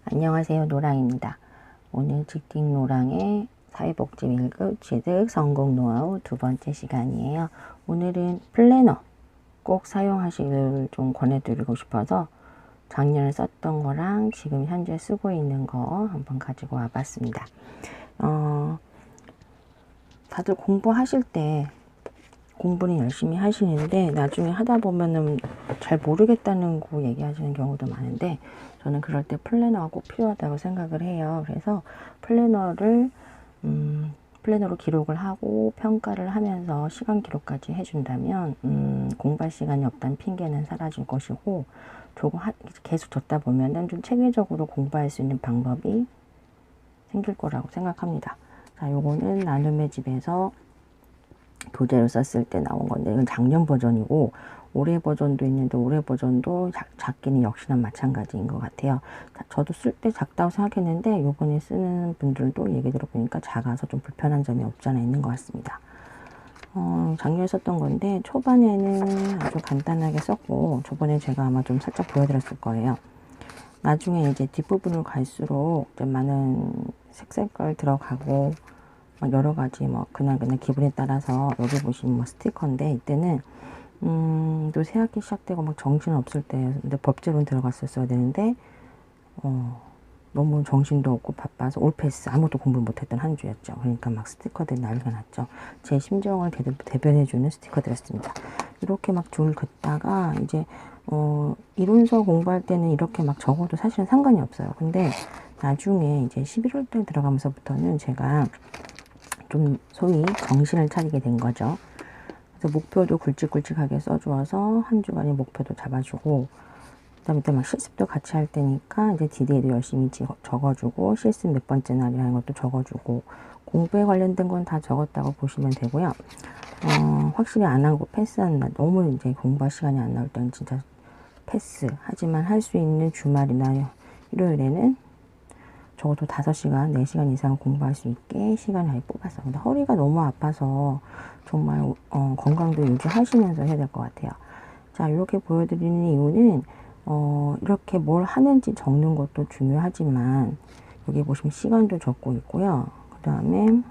안녕하세요, 노랑입니다. 오늘 직딩 노랑의 사회복지 1급 취득 성공 노하우 두 번째 시간이에요. 오늘은 플래너 꼭 사용하시길 좀 권해드리고 싶어서 작년에 썼던 거랑 지금 현재 쓰고 있는 거 한번 가지고 와봤습니다. 다들 공부하실 때 공부는 열심히 하시는데 나중에 하다 보면은 잘 모르겠다는 거 얘기하시는 경우도 많은데, 저는 그럴 때 플래너가 꼭 필요하다고 생각을 해요. 그래서 플래너로 기록을 하고 평가를 하면서 시간 기록까지 해준다면 공부할 시간이 없다는 핑계는 사라질 것이고, 계속 줬다 보면은 좀 체계적으로 공부할 수 있는 방법이 생길 거라고 생각합니다. 자, 요거는 나눔의 집에서 교재로 썼을 때 나온 건데, 이건 작년 버전이고 올해 버전도 있는데 올해 버전도 작기는 역시나 마찬가지인 것 같아요. 저도 쓸 때 작다고 생각했는데 요번에 쓰는 분들도 얘기 들어보니까 작아서 좀 불편한 점이 없지 않아 있는 것 같습니다. 작년에 썼던 건데 초반에는 아주 간단하게 썼고, 저번에 제가 아마 좀 살짝 보여드렸을 거예요. 나중에 이제 뒷부분을 갈수록 좀 많은 색깔 들어가고 여러 가지 그날 기분에 따라서, 여기 보시면 스티커인데 이때는 또 새학기 시작되고 정신 없을 때, 근데 법제로는 들어갔었어야 되는데 너무 정신도 없고 바빠서 올패스, 아무것도 공부를 못했던 한 주였죠. 그러니까 스티커들이 난리가 났죠. 제 심정을 대변해주는 스티커들이었습니다. 이렇게 줄 긋다가 이제 이론서 공부할 때는 이렇게 적어도 사실은 상관이 없어요. 근데 나중에 이제 11월 달 들어가면서부터는 제가 좀 소위 정신을 차리게 된 거죠. 그래서 목표도 굵직굵직하게 써주어서 한 주간의 목표도 잡아주고, 그다음에 또 실습도 같이 할 때니까 이제 디데이도 열심히 적어주고, 실습 몇 번째 날이라는 것도 적어주고, 공부에 관련된 건 다 적었다고 보시면 되고요. 확실히 안 하고 패스하는 날, 너무 이제 공부할 시간이 안 나올 때는 진짜 패스. 하지만 할 수 있는 주말이나 일요일에는 적어도 5시간, 4시간 이상 공부할 수 있게 시간을 아예 뽑았어요. 근데 허리가 너무 아파서 정말 건강도 유지하시면서 해야 될 것 같아요. 자, 이렇게 보여드리는 이유는 이렇게 뭘 하는지 적는 것도 중요하지만, 여기 보시면 시간도 적고 있고요. 그 다음에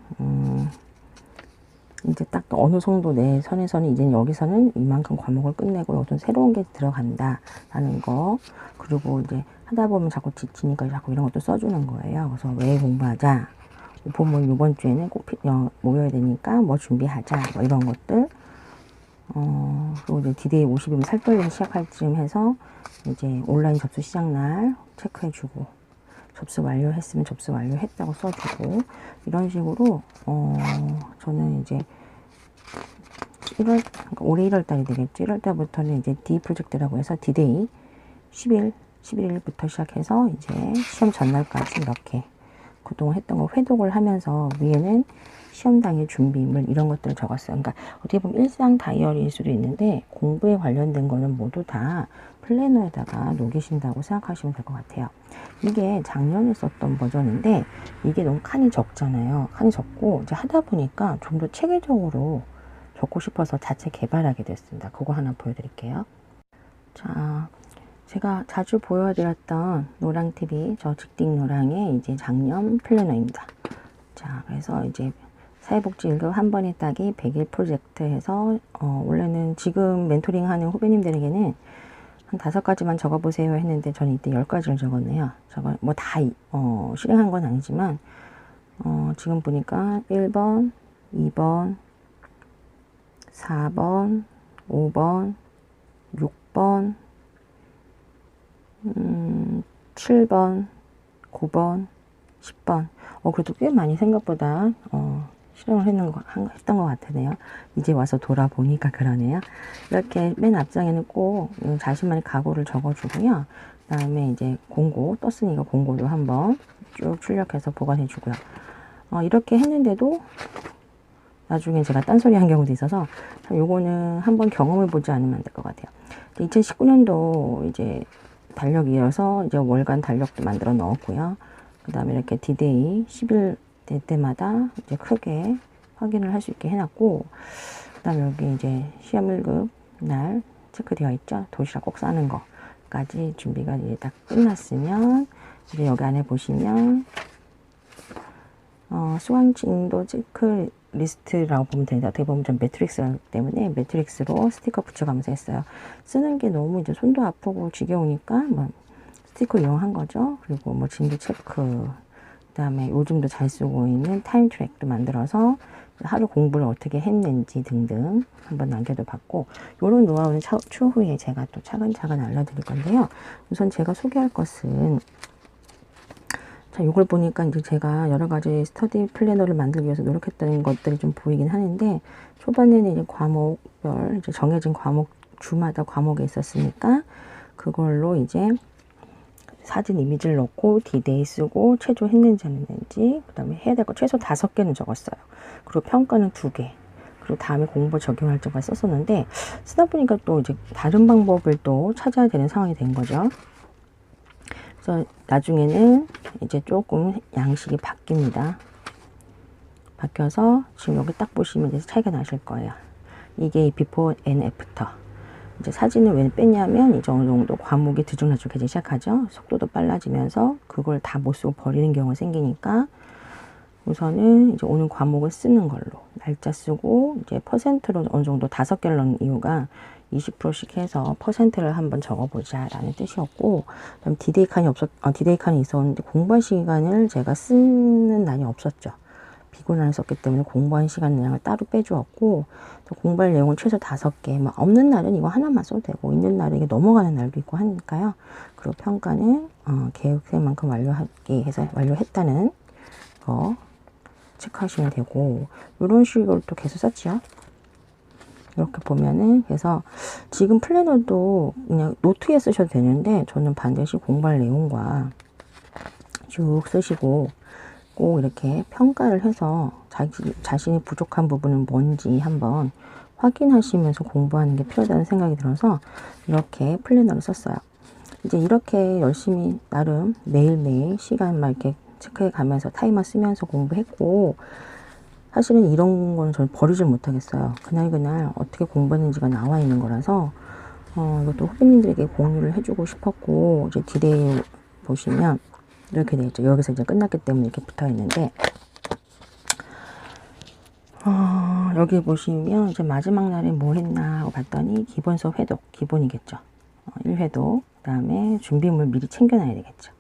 이제 딱 어느 정도 내 선에서는 이제 여기서는 이만큼 과목을 끝내고 여기서 새로운 게 들어간다 라는 거, 그리고 이제 하다 보면 자꾸 지치니까 자꾸 이런 것도 써주는 거예요. 그래서 왜 공부하자, 보면 이번 주에는 꼭 모여야 되니까 준비하자, 이런 것들. 그리고 이제 디데이 50이면 살 떨리기 시작할 쯤 해서 이제 온라인 접수 시작날 체크해주고, 접수 완료했으면 접수 완료했다고 써주고, 이런 식으로 저는 이제 올해 1월달이 되겠죠. 1월달부터는 이제 D 프로젝트라고 해서 디데이 11일부터 시작해서 이제 시험 전날까지 이렇게 그동안 했던 거 회독을 하면서, 위에는 시험 당일 준비물 이런 것들을 적었어요. 그러니까 어떻게 보면 일상 다이어리일 수도 있는데 공부에 관련된 거는 모두 다 플래너에다가 녹이신다고 생각하시면 될 것 같아요. 이게 작년에 썼던 버전인데 이게 너무 칸이 적잖아요. 칸이 적고 이제 하다 보니까 좀 더 체계적으로 적고 싶어서 자체 개발하게 됐습니다. 그거 하나 보여드릴게요. 자, 제가 자주 보여드렸던 노랑TV, 저 직딩 노랑의 이제 작년 플래너입니다. 자, 그래서 이제 사회복지 1급 한 번에 따기 100일 프로젝트 해서 원래는 지금 멘토링 하는 후배님들에게는 한 5가지만 적어보세요 했는데, 저는 이때 10가지를 적었네요. 저거 다 실행한 건 아니지만 지금 보니까 1번, 2번, 4번, 5번, 6번, 7번, 9번, 10번. 그래도 꽤 많이 생각보다 실행을 했던 것 같으네요. 이제 와서 돌아보니까 그러네요. 이렇게 맨 앞장에는 꼭 자신만의 각오를 적어주고요. 그 다음에 이제 공고 떴으니까 공고도 한번 쭉 출력해서 보관해 주고요. 이렇게 했는데도 나중에 제가 딴소리 한 경우도 있어서, 요거는 한번 경험을 보지 않으면 안 될 것 같아요. 2019년도 이제 달력 이어서 이제 월간 달력도 만들어 넣었고요. 그 다음에 이렇게 디데이 10일 될 때마다 이제 크게 확인을 할 수 있게 해놨고, 그 다음에 여기 이제 시험 1급 날 체크되어 있죠. 도시락 꼭 싸는 거까지 준비가 이제 딱 끝났으면 이제 여기 안에 보시면 수강진도 체크 리스트라고 보면 되는데, 어떻게 보면 좀 매트릭스이기 때문에 매트릭스로 스티커 붙여가면서 했어요. 쓰는 게 너무 이제 손도 아프고 지겨우니까 뭐 스티커 이용한 거죠. 그리고 뭐 진도 체크, 그 다음에 요즘도 잘 쓰고 있는 타임 트랙도 만들어서 하루 공부를 어떻게 했는지 등등 한번 남겨도 봤고, 요런 노하우는 추후에 제가 또 차근차근 알려드릴 건데요. 우선 제가 소개할 것은, 자, 이걸 보니까 이제 제가 여러 가지 스터디 플래너를 만들기 위해서 노력했던 것들이 좀 보이긴 하는데, 초반에는 이제 과목별, 이제 정해진 과목, 주마다 과목에 있었으니까, 그걸로 이제 사진 이미지를 넣고 디데이 쓰고 체조했는지 안 했는지, 그 다음에 해야 될 거 최소 5개는 적었어요. 그리고 평가는 2개. 그리고 다음에 공부 적용할 적을 썼었는데, 쓰다 보니까 또 이제 다른 방법을 또 찾아야 되는 상황이 된 거죠. 그래서 나중에는 이제 조금 양식이 바뀝니다. 바뀌어서 지금 여기 딱 보시면 이제 차이가 나실 거예요. 이게 비포 앤 애프터. 이제 사진을 왜 뺐냐면 이제 어느 정도 과목이 들쭉날쭉해지기 시작하죠. 속도도 빨라지면서 그걸 다 못 쓰고 버리는 경우가 생기니까, 우선은 이제 오는 과목을 쓰는 걸로 날짜 쓰고, 이제 퍼센트로 어느 정도 5개를 넣은 이유가 20%씩 해서 퍼센트를 한번 적어보자 라는 뜻이었고, 그다음 디데이 칸이 있었는데 공부할 시간을 제가 쓰는 날이 없었죠. 비곤한을 썼기 때문에 공부한 시간량을 따로 빼주었고, 또 공부할 내용은 최소 5개, 뭐 없는 날은 이거 하나만 써도 되고, 있는 날은 이게 넘어가는 날도 있고 하니까요. 그리고 평가는 계획세만큼 완료하기 해서 완료했다는 거 체크하시면 되고, 이런 식으로 또 계속 썼죠. 이렇게 보면은, 그래서 지금 플래너도 그냥 노트에 쓰셔도 되는데, 저는 반드시 공부할 내용과 쭉 쓰시고 꼭 이렇게 평가를 해서 자신이 부족한 부분은 뭔지 한번 확인하시면서 공부하는 게 필요하다는 생각이 들어서 이렇게 플래너를 썼어요. 이제 이렇게 열심히 나름 매일매일 시간만 이렇게 체크해 가면서 타이머 쓰면서 공부했고, 사실은 이런 거는 저는 버리질 못하겠어요. 그날 어떻게 공부했는지가 나와 있는 거라서 이것도 후배님들에게 공유를 해주고 싶었고, 이제 디데이 보시면 이렇게 되어 있죠. 여기서 이제 끝났기 때문에 이렇게 붙어 있는데, 여기 보시면 이제 마지막 날에 뭐 했나 하고 봤더니 기본 수업 회독, 기본이겠죠. 1회독, 그 다음에 준비물 미리 챙겨놔야 되겠죠.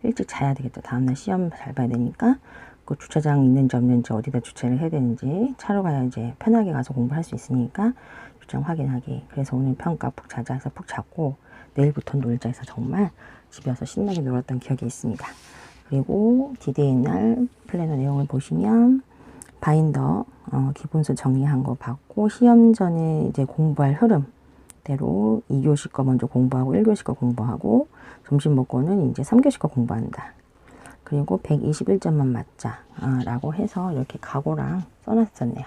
일찍 자야 되겠죠. 다음날 시험 잘 봐야 되니까 그 주차장 있는지 없는지, 어디다 주차를 해야 되는지, 차로 가야 이제 편하게 가서 공부할 수 있으니까 주차장 확인하기. 그래서 오늘 평가 푹 자자 해서 푹 잤고, 내일부터 놀자 해서 정말 집에 와서 신나게 놀았던 기억이 있습니다. 그리고 디데이 날 플래너 내용을 보시면 바인더 기본서 정리한 거 봤고, 시험 전에 이제 공부할 흐름대로 2교시 거 먼저 공부하고 1교시 거 공부하고, 점심 먹고는 이제 3교시 거 공부한다. 그리고 121점만 맞자 라고 해서 이렇게 각오랑 써놨었네요.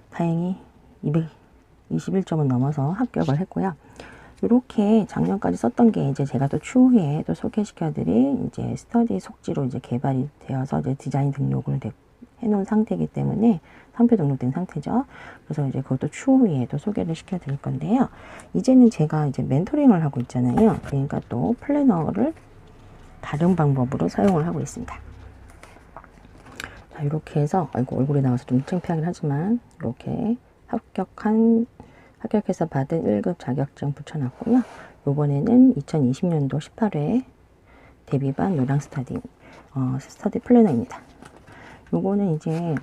다행히 221점은 넘어서 합격을 했고요. 이렇게 작년까지 썼던 게 이제 제가 또 추후에 또 소개시켜드릴 이제 스터디 속지로 이제 개발이 되어서 이제 디자인 등록을 해놓은 상태이기 때문에, 상표 등록된 상태죠. 그래서 이제 그것도 추후에 또 소개를 시켜드릴 건데요. 이제는 제가 이제 멘토링을 하고 있잖아요. 그러니까 또 플래너를 다른 방법으로 사용을 하고 있습니다. 자, 이렇게 해서, 아이고, 얼굴이 나와서 좀 창피하긴 하지만, 이렇게 합격해서 받은 1급 자격증 붙여놨고요. 요번에는 2020년도 18회 데뷔반 노랑 스터디, 스터디 플래너입니다. 요거는 이제,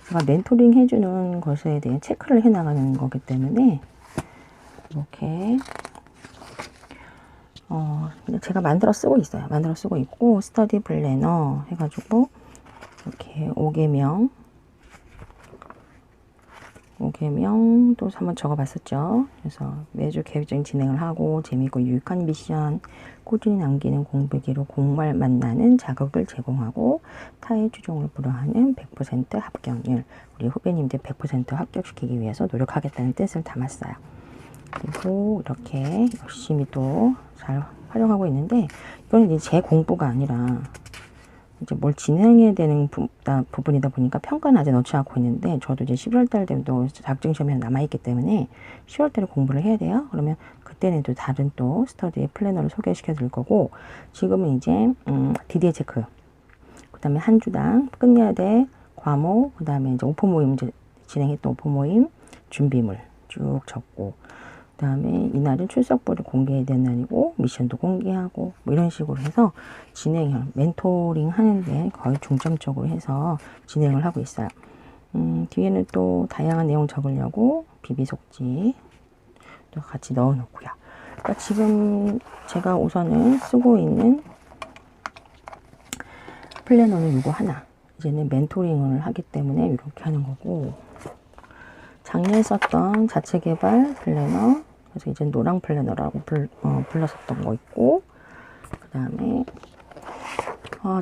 제가 멘토링 해주는 것에 대해 체크를 해나가는 거기 때문에, 이렇게, 제가 만들어 쓰고 있어요. 만들어 쓰고 있고, 스터디 플래너 해가지고, 이렇게 5개명도 한번 적어봤었죠. 그래서 매주 계획적인 진행을 하고, 재미있고 유익한 미션, 꾸준히 남기는 공부기로 공말 만나는 자극을 제공하고, 타의 추종을 불허하는 100% 합격률, 우리 후배님들 100% 합격시키기 위해서 노력하겠다는 뜻을 담았어요. 그리고 이렇게 열심히 또 잘 활용하고 있는데, 이건 이제 제 공부가 아니라 이제 뭘 진행해야 되는 부분이다 보니까 평가는 아직 넣지 않고 있는데, 저도 이제 11월 달 되면 자격증 시험이 남아있기 때문에 10월 달에 공부를 해야 돼요. 그러면 그때는 또 다른 또 스터디 플래너를 소개시켜 드릴 거고, 지금은 이제 DDA 체크, 그 다음에 한 주당 끝내야 될 과목, 그 다음에 이제 오프 모임, 이제 진행했던 오프 모임 준비물 쭉 적고, 그 다음에 이날은 출석부를 공개해야 되는 날이고 미션도 공개하고 뭐 이런 식으로 해서 진행형 멘토링 하는데 거의 중점적으로 해서 진행을 하고 있어요. 뒤에는 또 다양한 내용 적으려고 비비속지 또 같이 넣어 놓고요. 그러니까 지금 제가 우선은 쓰고 있는 플래너는 이거 하나, 이제는 멘토링을 하기 때문에 이렇게 하는 거고, 작년에 썼던 자체 개발 플래너, 그래서 이제 노랑 플래너라고 불렀었던 거 있고, 그 다음에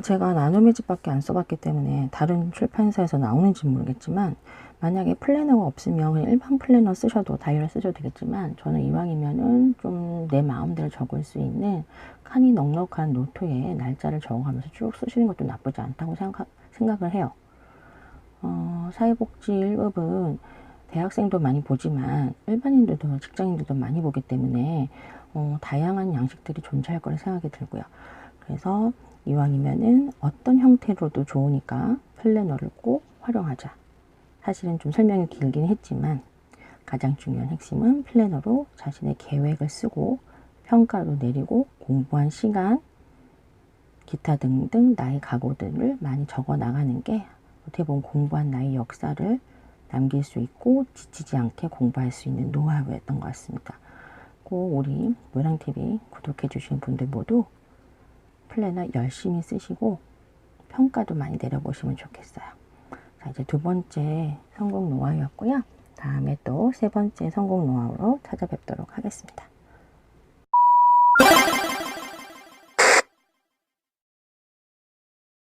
제가 나눔의집밖에 안 써봤기 때문에 다른 출판사에서 나오는지 모르겠지만, 만약에 플래너가 없으면 그냥 일반 플래너 쓰셔도, 다이어리 쓰셔도 되겠지만, 저는 이왕이면은 좀 내 마음대로 적을 수 있는 칸이 넉넉한 노트에 날짜를 적어가면서 쭉 쓰시는 것도 나쁘지 않다고 생각을 해요. 사회복지 1급은 대학생도 많이 보지만 일반인들도 직장인들도 많이 보기 때문에 다양한 양식들이 존재할 거라 생각이 들고요. 그래서 이왕이면은 어떤 형태로도 좋으니까 플래너를 꼭 활용하자. 사실은 좀 설명이 길긴 했지만 가장 중요한 핵심은 플래너로 자신의 계획을 쓰고 평가도 내리고 공부한 시간, 기타 등등 나의 각오들을 많이 적어 나가는 게 어떻게 보면 공부한 나의 역사를 남길 수 있고 지치지 않게 공부할 수 있는 노하우였던 것 같습니다. 꼭 우리 노랑TV 구독해 주신 분들 모두 플래너 열심히 쓰시고 평가도 많이 내려보시면 좋겠어요. 자, 이제 두 번째 성공 노하우였고요. 다음에 또 세 번째 성공 노하우로 찾아뵙도록 하겠습니다.